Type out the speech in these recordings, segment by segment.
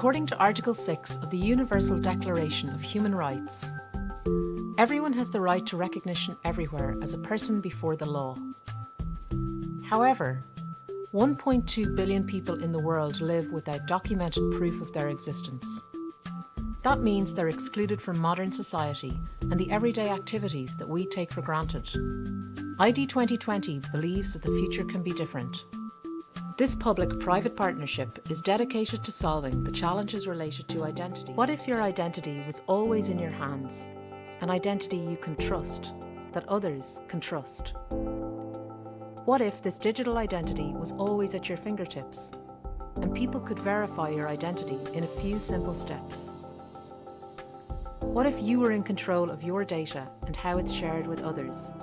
According to Article 6 of the Universal Declaration of Human Rights, everyone has the right to recognition everywhere as a person before the law. However, 1.2 billion people in the world live without documented proof of their existence. That means they're excluded from modern society and the everyday activities that we take for granted. ID2020 believes that the future can be different. This public-private partnership is dedicated to solving the challenges related to identity. What if your identity was always in your hands? An identity you can trust, that others can trust. What if this digital identity was always at your fingertips, and people could verify your identity in a few simple steps? What if you were in control of your data and how it's shared with others?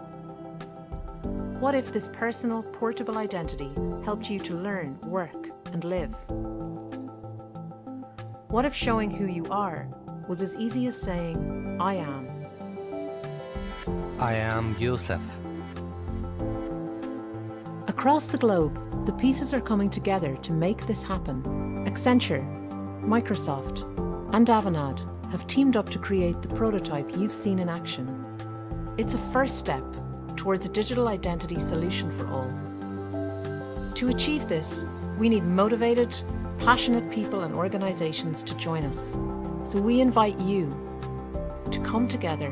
What if this personal, portable identity helped you to learn, work, and live? What if showing who you are was as easy as saying, I am? I am Yusuf. Across the globe, the pieces are coming together to make this happen. Accenture, Microsoft, and Avanade have teamed up to create the prototype you've seen in action. It's a first step towards a digital identity solution for all. To achieve this, we need motivated, passionate people and organizations to join us. So we invite you to come together,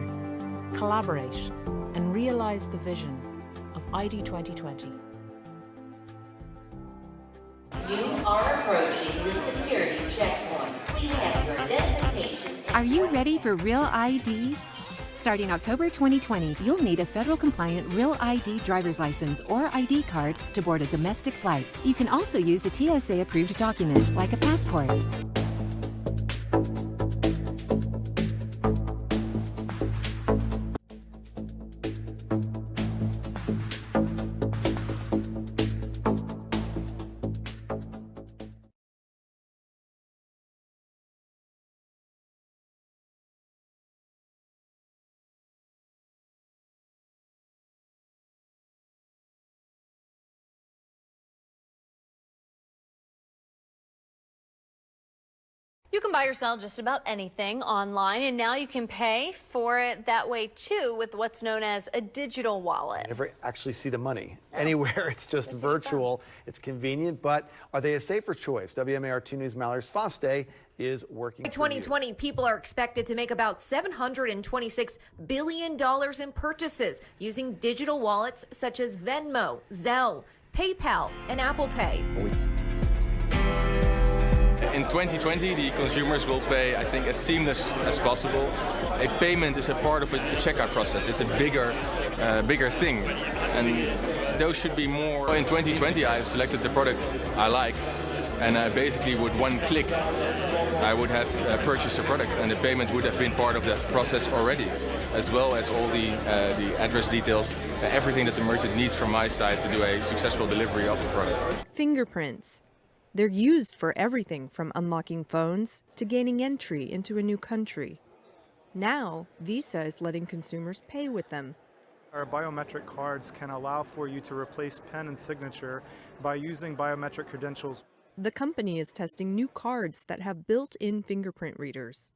collaborate, and realize the vision of ID 2020. You are approaching the security checkpoint. Please have your identification. Are you ready for Real ID? Starting October 2020, you'll need a federal-compliant Real ID driver's license or ID card to board a domestic flight. You can also use a TSA-approved document, like a passport. You can buy or sell just about anything online, and now you can pay for it that way too with what's known as a digital wallet. Never actually see the money anywhere. It's just virtual. It's convenient, but are they a safer choice? WMAR2 News Mallory Svaste is working. By 2020, people are expected to make about $726 billion in purchases using digital wallets such as Venmo, Zelle, PayPal, and Apple Pay. In 2020, the consumers will pay, I think, as seamless as possible. A payment is a part of a checkout process. It's a bigger thing, and those should be more. In 2020, I've selected the product I like, and basically with one click, I would have purchased the product, and the payment would have been part of that process already, as well as all the address details, everything that the merchant needs from my side to do a successful delivery of the product. Fingerprints. They're used for everything from unlocking phones to gaining entry into a new country. Now, Visa is letting consumers pay with them. Our biometric cards can allow for you to replace pen and signature by using biometric credentials. The company is testing new cards that have built-in fingerprint readers.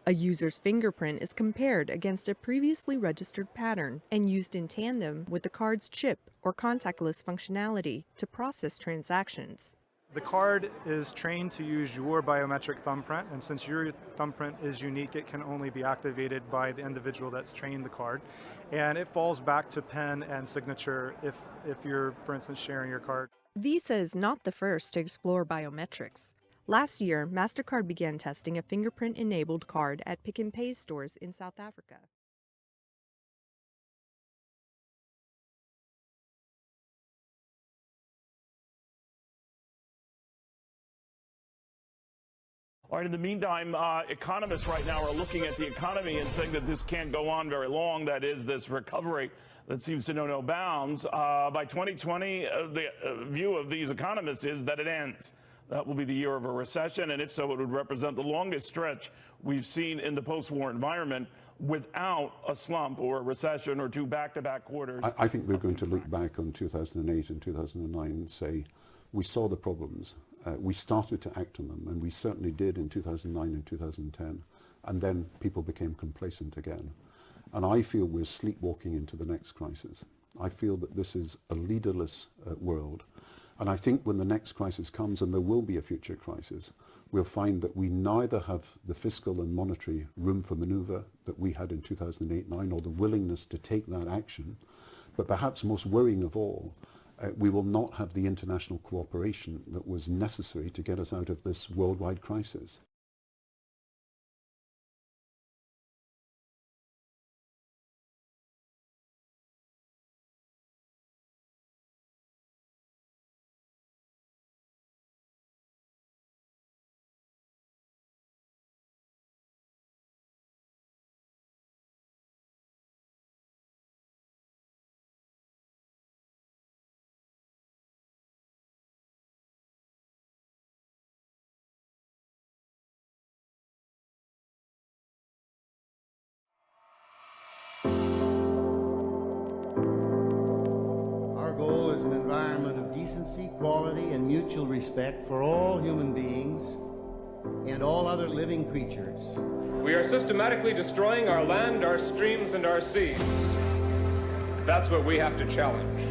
A user's fingerprint is compared against a previously registered pattern and used in tandem with the card's chip or contactless functionality to process transactions. The card is trained to use your biometric thumbprint, and since your thumbprint is unique, it can only be activated by the individual that's trained the card. And it falls back to pen and signature if you're, for instance, sharing your card. Visa is not the first to explore biometrics. Last year, MasterCard began testing a fingerprint-enabled card at Pick n Pay stores in South Africa. All right, in the meantime, economists right now are looking at the economy and saying that this can't go on very long. That is, this recovery that seems to know no bounds. By 2020, the view of these economists is that it ends. That will be the year of a recession, and if so, it would represent the longest stretch we've seen in the post-war environment without a slump or a recession or two back-to-back quarters. I think we're going to look back on 2008 and 2009 and say, we saw the problems we started to act on them, and we certainly did in 2009 and 2010, and then people became complacent again. And I feel we're sleepwalking into the next crisis. I feel that this is a leaderless world. And I think when the next crisis comes, and there will be a future crisis, we'll find that we neither have the fiscal and monetary room for maneuver that we had in 2008-9, or the willingness to take that action. But perhaps most worrying of all, we will not have the international cooperation that was necessary to get us out of this worldwide crisis. Is an environment of decency, quality, and mutual respect for all human beings and all other living creatures. We are systematically destroying our land, our streams, and our seas. That's what we have to challenge.